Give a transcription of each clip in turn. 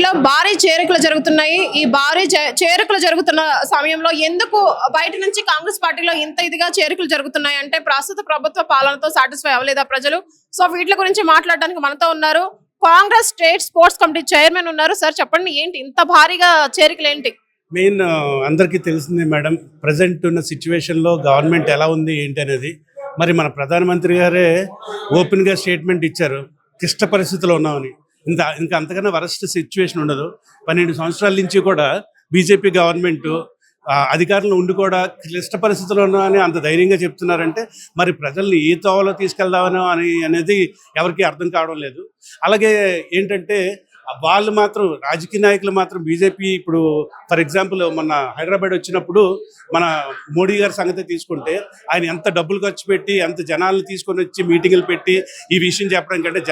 పార్టీలో భారీ చేరికలు జరుగుతున్నాయి. ఈ భారీ చేరికలు జరుగుతున్న సమయంలో ఎందుకు బయట నుంచి కాంగ్రెస్ పార్టీలో ఇంత ఇదిగా చేరికలు జరుగుతున్నాయి అంటే ప్రస్తుత ప్రభుత్వ పాలనతో సాటిస్ఫై అవ్వలేదా ప్రజలు? సో వీటి గురించి మాట్లాడడానికి మనతో ఉన్నారు Congress state sports committee chairman ఉన్నారు. సార్ చెప్పండి, ఏంటి ఇంత భారీగా చేరికలు ఏంటి? మెయిన్ అందరికీ తెలిసిందే మేడం, ప్రజెంట్ ఉన్న సిచ్యువేషన్లో గవర్నమెంట్ ఎలా ఉంది ఏంటి అనేది. మరి మన ప్రధానమంత్రి గారే ఓపెన్గా స్టేట్మెంట్ ఇచ్చారు, క్లిష్ట పరిస్థితుల్లో ఉన్నామని. ఇంకా అంతకన్నా వరస్ట్ సిచ్యువేషన్ ఉండదు. 12 సంవత్సరాల నుంచి కూడా బీజేపీ గవర్నమెంట్ అధికారంలో ఉండి కూడా క్లిష్ట పరిస్థితుల్లో ఉన్నామని అంత ధైర్యంగా చెప్తున్నారంటే మరి ప్రజల్ని ఏ తోవలో తీసుకెళ్దామని అనేది ఎవరికి అర్థం కావడం లేదు. అలాగే ఏంటంటే వాళ్ళు మాత్రం రాజకీయ నాయకులు మాత్రం బీజేపీ ఇప్పుడు ఫర్ ఎగ్జాంపుల్ మొన్న హైదరాబాద్ వచ్చినప్పుడు మన మోడీ గారి సంగతి తీసుకుంటే ఆయన ఎంత డబ్బులు ఖర్చు పెట్టి ఎంత జనాలను తీసుకొని వచ్చి మీటింగులు పెట్టి ఈ విషయం చెప్పడం కంటే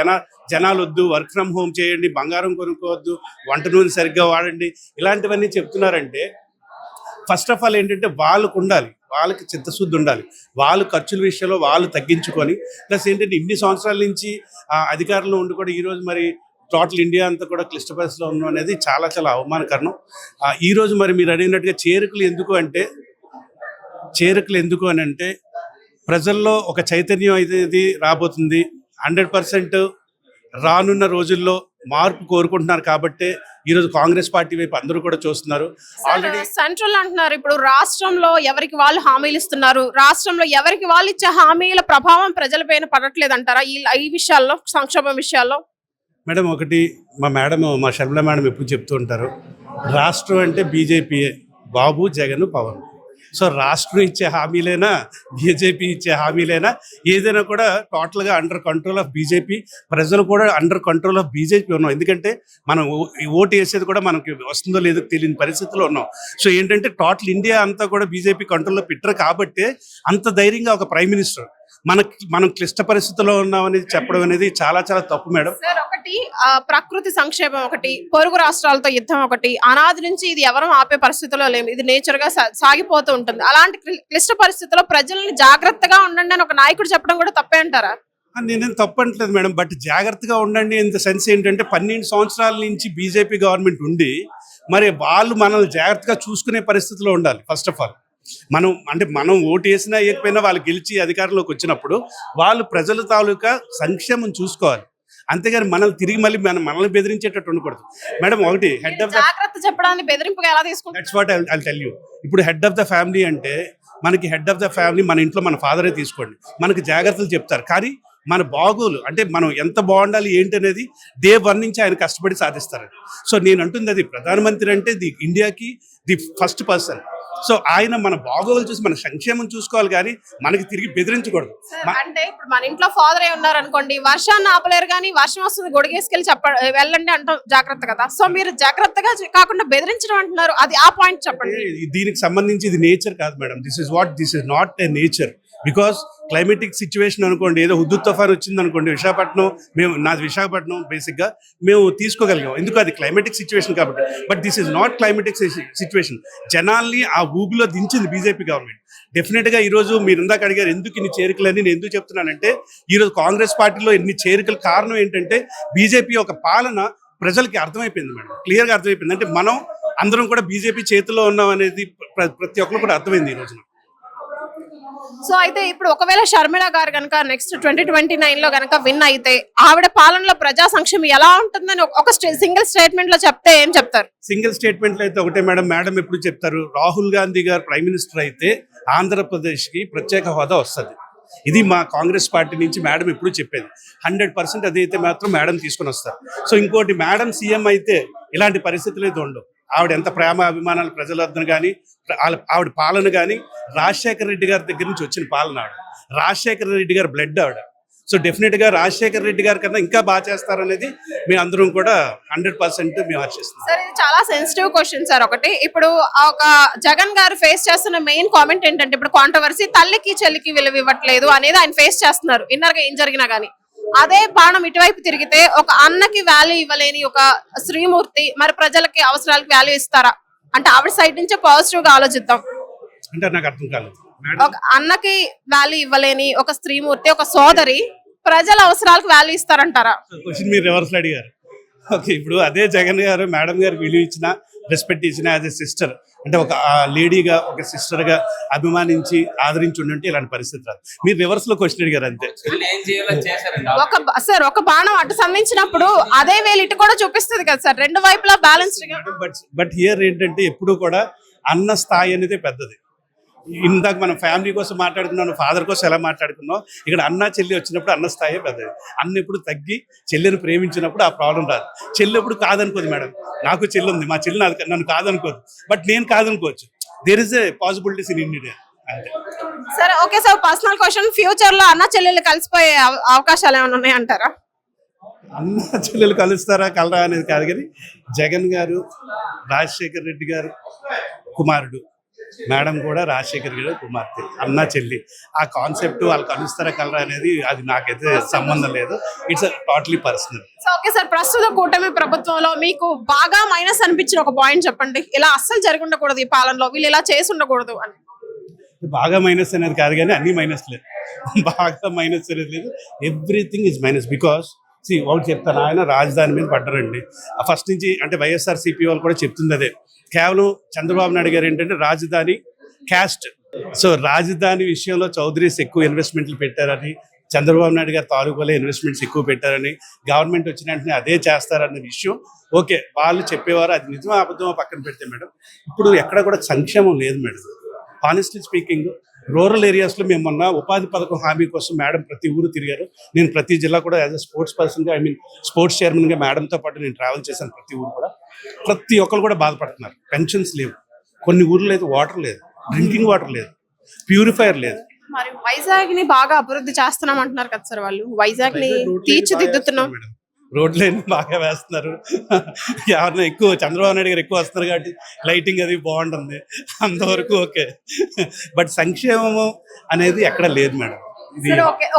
జనాలు వద్దు, వర్క్ ఫ్రమ్ హోమ్ చేయండి, బంగారం కొనుక్కోవద్దు, వంట నూనె సరిగ్గా వాడండి, ఇలాంటివన్నీ చెప్తున్నారంటే ఫస్ట్ ఆఫ్ ఆల్ ఏంటంటే వాళ్ళకు ఉండాలి, వాళ్ళకి చిత్తశుద్ధి ఉండాలి. వాళ్ళు ఖర్చుల విషయంలో వాళ్ళు తగ్గించుకొని ప్లస్ ఏంటంటే ఇన్ని సంవత్సరాల నుంచి అధికారంలో ఉండి కూడా ఈరోజు మరి టోటల్ ఇండియా అంతా కూడా క్లిష్ట పరిస్థితిలో ఉండడం అనేది చాలా చాలా అవమానకరం. ఈరోజు మరి మీరు అడిగినట్టుగా చేరికలు ఎందుకు అని అంటే ప్రజల్లో ఒక చైతన్యం అనేది రాబోతుంది. 100% రానున్న రోజుల్లో మార్పు కోరుకుంటున్నారు కాబట్టి ఈరోజు కాంగ్రెస్ పార్టీ వైపు అందరూ కూడా చూస్తున్నారు. ఆల్రెడీ సెంట్రల్ అంటున్నారు, ఇప్పుడు రాష్ట్రంలో ఎవరికి వాళ్ళు హామీలు ఇస్తున్నారు, రాష్ట్రంలో ఎవరికి వాళ్ళు ఇచ్చే హామీల ప్రభావం ప్రజలపైన పడట్లేదు అంటారా ఈ విషయాల్లో, సంక్షేమ విషయాల్లో? మేడం ఒకటి మా షర్మిల మేడం ఎప్పుడు చెప్తూ ఉంటారు, రాష్ట్రం అంటే బీజేపీయే, బాబు జగన్ పవన్. సో రాష్ట్రం ఇచ్చే హామీలైనా బీజేపీ ఇచ్చే హామీలైనా ఏదైనా కూడా టోటల్గా అండర్ కంట్రోల్ ఆఫ్ బీజేపీ, ప్రజలు కూడా అండర్ కంట్రోల్ ఆఫ్ బీజేపీ ఉన్నాం. ఎందుకంటే మనం ఓటు వేసేది కూడా మనకి వస్తుందో లేదో తెలియని పరిస్థితిలో ఉన్నాం. సో ఏంటంటే టోటల్ ఇండియా అంతా కూడా బీజేపీ కంట్రోల్లో పెట్టరు కాబట్టి అంత ధైర్యంగా ఒక ప్రైమ్ మినిస్టర్ మనం క్లిష్ట పరిస్థితుల్లో ఉన్నామనేది చెప్పడం అనేది చాలా చాలా తప్పు మేడం. సార్ ఒకటి ప్రకృతి సంక్షేమం ఒకటి, పొరుగు రాష్ట్రాలతో యుద్ధం ఒకటి, అనాది నుంచి ఇది ఎవరూ ఆపే పరిస్థితుల్లో లేము, ఇది నేచర్ గా సాగిపోతూ ఉంటుంది. అలాంటి క్లిష్ట పరిస్థితుల్లో ప్రజల్ని జాగ్రత్తగా ఉండండి అని ఒక నాయకుడు చెప్పడం కూడా తప్పే అంటారా? నేనేం తప్పట్లేదు మేడం, బట్ జాగ్రత్తగా ఉండండి ఇన్ ద సెన్స్ ఏంటంటే 12 సంవత్సరాల నుంచి బీజేపీ గవర్నమెంట్ ఉండి మరి వాళ్ళు మనల్ని జాగ్రత్తగా చూసుకునే పరిస్థితిలో ఉండాలి. ఫస్ట్ ఆఫ్ ఆల్ మనం ఓటు వేసినా వేయకపోయినా వాళ్ళు గెలిచి అధికారంలోకి వచ్చినప్పుడు వాళ్ళు ప్రజల తాలూకా సంక్షేమం చూసుకోవాలి, అంతేగాని మనల్ని తిరిగి మనల్ని బెదిరించేటట్టు ఉండకూడదు మేడం. ఒకటి హెడ్ ఆఫ్ జాగ్రత్త చెప్పడానికి బెదిరింపుగా ఎలా తీసుకుంటారు? That's what I tell you. ఇప్పుడు హెడ్ ఆఫ్ ద ఫ్యామిలీ అంటే మనకి హెడ్ ఆఫ్ ద ఫ్యామిలీ మన ఇంట్లో మన ఫాదరే తీసుకోండి, మనకి జాగ్రత్తలు చెప్తారు. కానీ మన బాగోలు అంటే మనం ఎంత బాగుండాలి ఏంటి అనేది డే 1 నుంచి ఆయన కష్టపడి సాధిస్తారు. సో నేను అంటుంది అది, ప్రధానమంత్రి అంటే ఇండియాకి ది ఫస్ట్ పర్సన్. సో ఆయన మన బాగోగులు చూసి మన సంక్షేమం చూసుకోవాలి, కానీ మనకి తిరిగి బెదిరించకూడదు. అంటే ఇప్పుడు మన ఇంట్లో ఫాదర్ ఉన్నారు అనుకోండి, వర్షాన్ని ఆపలేరు కానీ వర్షం వస్తుంది గొడిగేసుకెళ్ళి వెళ్ళండి అంటాం జాగ్రత్త కదా. సో మీరు జాగ్రత్తగా కాకుండా బెదిరించడం అంటున్నారు, అది ఆ పాయింట్ చెప్పండి. దీనికి సంబంధించి ఇది నేచర్ కాదు madam, this is not a nature. Because climatic situation అనుకోండి, ఏదో హుద్దు తుఫాన్ వచ్చింది అనుకోండి, నాది విశాఖపట్నం బేసిక్గా మేము తీసుకోగలిగాం, ఎందుకు అది క్లైమేటిక్ సిచ్యువేషన్ కాబట్టి. But this is not climatic situation. జనాల్ని ఆ ఊబిలో దించింది బీజేపీ గవర్నమెంట్. డెఫినెట్గా ఈరోజు మీరు ఇందాక అడిగారు ఎందుకు ఇన్ని చేరికలని, నేను ఎందుకు చెప్తున్నానంటే ఈరోజు కాంగ్రెస్ పార్టీలో ఎన్ని చేరికల కారణం ఏంటంటే బీజేపీ ఒక పాలన ప్రజలకి అర్థమైపోయింది మేడం, క్లియర్గా అర్థమైపోయింది. అంటే మనం అందరం కూడా బీజేపీ చేతిలో ఉన్నాం అనేది ప్రతి ఒక్కరు కూడా అర్థమైంది ఈ రోజున. సో అయితే ఇప్పుడు ఒకవేళ షర్మిల గారు కనుక నెక్స్ట్ 2029 లో కనుక విన్ అయితే ఆవిడ పాలనలో ప్రజా సంక్షేమం ఎలా ఉంటుందని ఒక సింగిల్ స్టేట్మెంట్ లో చెప్తే ఏం చెప్తారు? సింగిల్ స్టేట్మెంట్ లో అయితే ఒకటే మేడం ఎప్పుడు చెప్తారు, రాహుల్ గాంధీ గారు ప్రైమ్ మినిస్టర్ అయితే ఆంధ్రప్రదేశ్ కి ప్రత్యేక హోదా వస్తుంది. ఇది మా కాంగ్రెస్ పార్టీ నుంచి మేడం ఎప్పుడు చెప్పేది. 100% అదైతే మాత్రం మేడం తీసుకొని వస్తారు. సో ఇంకోటి, మేడం సీఎం అయితే ఇలాంటి పరిస్థితులు అయితే ఉండవు. ఆవిడ ఎంత ప్రేమ అభిమానాలు ప్రజల వద్ద కానీ ఆవిడ పాలన కానీ రాజశేఖర రెడ్డి గారి దగ్గర నుంచి వచ్చిన పాలన ఆవిడ, రాజశేఖర రెడ్డి గారి బ్లడ్ ఆవిడ. సో డెఫినెట్గా రాజశేఖర రెడ్డి గారి కన్నా ఇంకా బాగా చేస్తారనేది మేము అందరం కూడా 100% మేము ఆశిస్తున్నాం. సార్ ఇది చాలా సెన్సిటివ్ క్వశ్చన్ సార్. ఒకటి, ఇప్పుడు ఒక జగన్ గారు ఫేస్ చేస్తున్న మెయిన్ కామెంట్ ఏంటంటే ఇప్పుడు కాంట్రవర్సీ, తల్లికి చెల్లికి విలువ ఇవ్వట్లేదు అనేది ఆయన ఫేస్ చేస్తున్నారు ఇన్నర్గా ఏం జరిగినా కానీ. అదే బాణం ఇటువైపు తిరిగితే ఒక అన్నకి వాల్యూ ఇవ్వలేని ఒక శ్రీమూర్తి మరి ప్రజలకి అవసరాలకి వాల్యూ ఇస్తారా అంటే ఆవిడ సైడ్ నుంచి పాజిటివ్ గా ఆలోచిద్దాం. అంటే నాకు అర్థం కాలేదు. ఒక అన్నకి వాల్యూ ఇవ్వలేని ఒక స్త్రీమూర్తి, ఒక సోదరి ప్రజల అవసరాలకు వాల్యూ ఇస్తారంటారా? క్వశ్చన్ మీరు రివర్స్ అడిగారు. ఓకే, ఇప్పుడు అదే జగన్ గారు మేడం గారు విలువ ఇచ్చిన, రెస్పెక్ట్ ఇచ్చిన యాజ్ ఎ సిస్టర్, అంటే ఒక లేడీగా ఒక సిస్టర్గా అభిమానించి ఆదరించి ఉండుంటే ఇలాంటి పరిస్థితి రాదు. మీరు రివర్స్ లో క్వశ్చన్ అడిగారు అంతే. ఒక బాణం అటు సంధించినప్పుడు అదే వేలు ఇటు కూడా చూపిస్తుంది కదా సార్, రెండు వైపులా బ్యాలెన్స్డ్ గా. బట్ హియర్ ఏంటంటే ఎప్పుడు కూడా అన్న స్థాయి అనేది పెద్దది. ఇందాక మనం ఫ్యామిలీ కోసం మాట్లాడుకున్నాం, ఫాదర్ కోసం ఎలా మాట్లాడుకున్నాం, ఇక్కడ అన్న చెల్లి వచ్చినప్పుడు అన్న స్థాయి పెద్దది. అన్న ఎప్పుడు తగ్గి చెల్లిని ప్రేమించినప్పుడు ఆ ప్రాబ్లం రాదు. చెల్లి ఎప్పుడు కాదనుకోదు మేడం, నాకు చెల్లి ఉంది, మా చెల్లి నన్ను కాదనుకోదు, బట్ నేను కాదనుకోవచ్చు. There is a possibilities in India అంతే. సరే, okay sir, personal question, future లో అన్న చెల్లెళ్ళు కలిసిపోయే అవకాశాలు ఏమైనా ఉన్నాయంటారా? అన్న చెల్లెలు కలుస్తారా కలరా అనేది కాదు, కానీ జగన్ గారు రాజశేఖర్ రెడ్డి గారు కుమారుడు, మేడం కూడా రాజశేఖర్ గారు కుమార్తె, అన్న చెల్లి. ఆ కాన్సెప్ట్ వాళ్ళు కలుస్తారా కలరా అనేది అది నాకైతే సంబంధం లేదు. It's totally personal. Okay sir, ప్రస్తుత కూటమి ప్రభుత్వంలో మీకు బాగా మైనస్ అనిపించిన ఒక పాయింట్ చెప్పండి. ఇలా అస్సలు జరిగి ఉండకూడదు ఈ పాలనలో, వీళ్ళు ఇలా చేసి ఉండకూడదు అని. బాగా మైనస్ అనేది కాదు, కానీ అన్ని మైనస్ లేదు. బాగా మైనస్ అనేది లేదు, ఎవ్రీథింగ్ ఇస్ మైనస్. బికాస్ ఒకటి చెప్తాను, ఆయన రాజధాని మీద పడ్డారండి ఫస్ట్ నుంచి. అంటే వైఎస్ఆర్సీపీ వాళ్ళు కూడా చెప్తుంది అదే. కేవలం చంద్రబాబు నాయుడు గారు ఏంటంటే రాజధాని క్యాస్ట్. సో రాజధాని విషయంలో చౌదరీస్ ఎక్కువ ఇన్వెస్ట్మెంట్లు పెట్టారని, చంద్రబాబు నాయుడు గారు తాలూకాలో ఇన్వెస్ట్మెంట్స్ ఎక్కువ పెట్టారని, గవర్నమెంట్ వచ్చిన వెంటనే అదే చేస్తారన్న విషయం ఓకే వాళ్ళు చెప్పేవారు. అది నిజమో అబద్ధమో పక్కన పెడితే మేడం, ఇప్పుడు ఎక్కడ కూడా సంక్షేమం లేదు మేడం. హానెస్ట్లీ స్పీకింగ్, రూరల్ ఏరియాస్లో మేము మొన్న ఉపాధి పథకం హామీ కోసం మేడం ప్రతి ఊరు తిరిగారు. నేను ప్రతి జిల్లా కూడా యాజ్ అ స్పోర్ట్స్ పర్సన్గా, స్పోర్ట్స్ చైర్మన్గా మేడంతో పాటు నేను ట్రావెల్ చేశాను. ప్రతి ఊరు కూడా ప్రతి ఒక్కరు కూడా బాధపడుతున్నారు. పెన్షన్స్ లేవు, కొన్ని ఊర్లో అయితే వాటర్ లేదు, డ్రింకింగ్ వాటర్ లేదు, ప్యూరిఫైయర్ లేదు. మరి వైజాగ్ ని బాగా అభివృద్ధి చేస్తున్నాం అంటున్నారు కదా సార్ వాళ్ళు, వైజాగ్ ని తీర్చిదిద్దుతున్నాం. రోడ్లు బాగా వేస్తున్నారు. ఎవరైనా ఎక్కువ చంద్రబాబు నాయుడు గారు ఎక్కువ వస్తారు కాబట్టి లైటింగ్ అది బాగుంటుంది, అంతవరకు ఓకే. బట్ సంక్షేమము అనేది ఎక్కడ లేదు మేడం.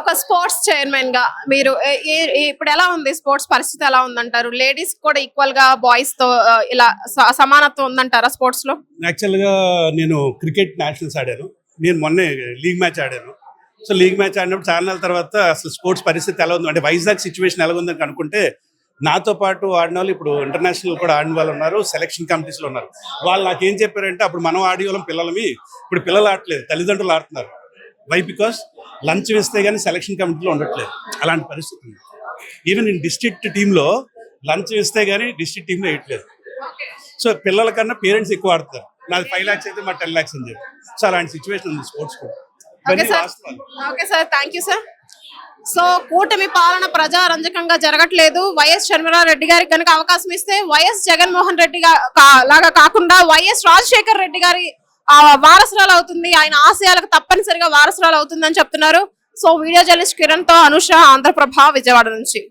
ఒక స్పోర్ట్స్ చైర్మన్ గా మీరు ఇప్పుడు ఎలా ఉంది స్పోర్ట్స్ పరిస్థితి, ఎలా ఉందంటారు? లేడీస్ కూడా ఈక్వల్ గా బాయ్స్ తో ఇలా సమానత్వం ఉందంటారా స్పోర్ట్స్ లో? యాక్చువల్ గా నేను క్రికెట్ నేషనల్స్ ఆడాను, నేను మొన్నే లీగ్ మ్యాచ్ ఆడాను. సో లీగ్ మ్యాచ్ ఆడినప్పుడు చాలా నెలల తర్వాత అసలు స్పోర్ట్స్ పరిస్థితి ఎలా ఉంది అంటే వైజాగ్ సిచ్యువేషన్ ఎలా ఉందని అనుకుంటే, నాతో పాటు ఆడిన వాళ్ళు ఇప్పుడు ఇంటర్నేషనల్ కూడా ఆడిన వాళ్ళు ఉన్నారు, సెలక్షన్ కమిటీస్లో ఉన్నారు. వాళ్ళు నాకేం చెప్పారంటే, అప్పుడు మనం ఆడేవాళ్ళం పిల్లలమి, ఇప్పుడు పిల్లలు ఆడట్లేదు, తల్లిదండ్రులు ఆడుతున్నారు. వై? బికాస్ లంచ్ వేస్తే కానీ సెలక్షన్ కమిటీలో ఉండట్లేదు. అలాంటి పరిస్థితి ఉంది. ఈవెన్ నేను డిస్ట్రిక్ట్ టీంలో లంచ్ వేస్తే కానీ డిస్ట్రిక్ట్ టీంలో వేయట్లేదు. సో పిల్లల కన్నా పేరెంట్స్ ఎక్కువ ఆడుతారు. నాది 5 lakhs అయితే మా 10 lakhs అని చెప్పి. సో అలాంటి సిచ్యువేషన్ ఉంది స్పోర్ట్స్ కూడా. Okay sir, thank you sir. So కూటమి పాలన ప్రజారంజకంగా జరగట్లేదు. వైఎస్ షర్మిలారెడ్డి గారికి కనుక అవకాశం ఇస్తే వైఎస్ జగన్మోహన్ రెడ్డి లాగా కాకుండా వైఎస్ రాజశేఖర్ రెడ్డి గారి వారసురాలు అవుతుంది, ఆయన ఆశయాలకు తప్పనిసరిగా వారసురాలు అవుతుందని చెప్తున్నారు. సో వీడియో జర్నలిస్ట్ కిరణ్ తో అనుష, ఆంధ్రప్రభ, విజయవాడ నుంచి.